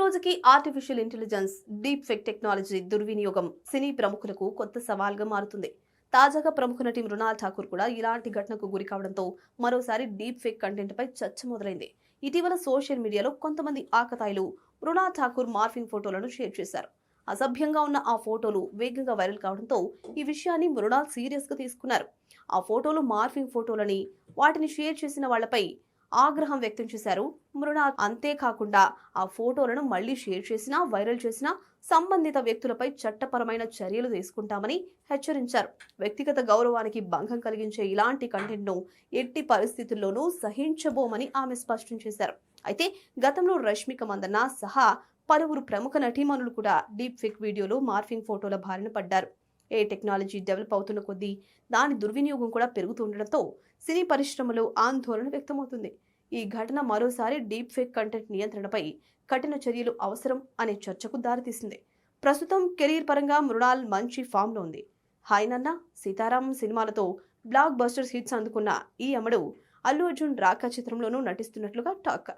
రోజుకి artificial intelligence deep fake technology దుర్వినియోగం సినీ ప్రముఖులకు కొత్త సవాల్గా మారుతుంది. తాజాగా ప్రముఖ నటి మృణాల్ ఠాకూర్ కూడా ఇలాంటి ఘటనకు గురి కావడంతో మరోసారి డీప్ ఫేక్ కంటెంట్ పై చర్చ మొదలైంది. ఇటీవల సోషల్ మీడియాలో కొంతమంది ఆకతాయిలు మృణాల్ ఠాకూర్ మార్ఫింగ్ ఫోటోలను షేర్ చేశారు. అసభ్యంగా ఉన్న ఆ ఫోటోలు వేగంగా వైరల్ కావడంతో ఈ విషయాన్ని మృణాల్ సీరియస్ గా తీసుకున్నారు. ఆ ఫోటోలు మార్ఫింగ్ ఫోటోలని వాటిని షేర్ చేసిన వాళ్లపై ఆగ్రహం వ్యక్తం చేశారు మృణాల్. అంతేకాకుండా ఆ ఫోటోలను మళ్లీ షేర్ చేసినా వైరల్ చేసినా సంబంధిత వ్యక్తులపై చట్టపరమైన చర్యలు తీసుకుంటామని హెచ్చరించారు. వ్యక్తిగత గౌరవానికి భంగం కలిగించే ఇలాంటి కంటెంట్ ను ఎట్టి పరిస్థితుల్లోనూ సహించబోమని ఆమె స్పష్టం చేశారు. అయితే గతంలో రష్మిక మందన్న సహా పలువురు ప్రముఖ నటీమణులు కూడా డీప్ ఫేక్ వీడియోలు మార్ఫింగ్ ఫోటోల బారిన పడ్డారు. ఏ టెక్నాలజీ డెవలప్ అవుతున్న కొద్దీ దాని దుర్వినియోగం కూడా పెరుగుతుండటంతో సినీ పరిశ్రమలో ఆందోళన వ్యక్తమవుతుంది. ఈ ఘటన మరోసారి డీప్ ఫేక్ కంటెంట్ నియంత్రణపై కఠిన చర్యలు అవసరం అనే చర్చకు దారితీసింది. ప్రస్తుతం కెరీర్ పరంగా మృణాల్ మంచి ఫామ్ లో ఉంది. హాయ్ నాన్న, సీతారాం సినిమాలతో బ్లాక్ బస్టర్స్ హిట్స్ అందుకున్న ఈ అమ్మడు అల్లు అర్జున్ రాకా చిత్రంలోనూ నటిస్తున్నట్లుగా టాక్.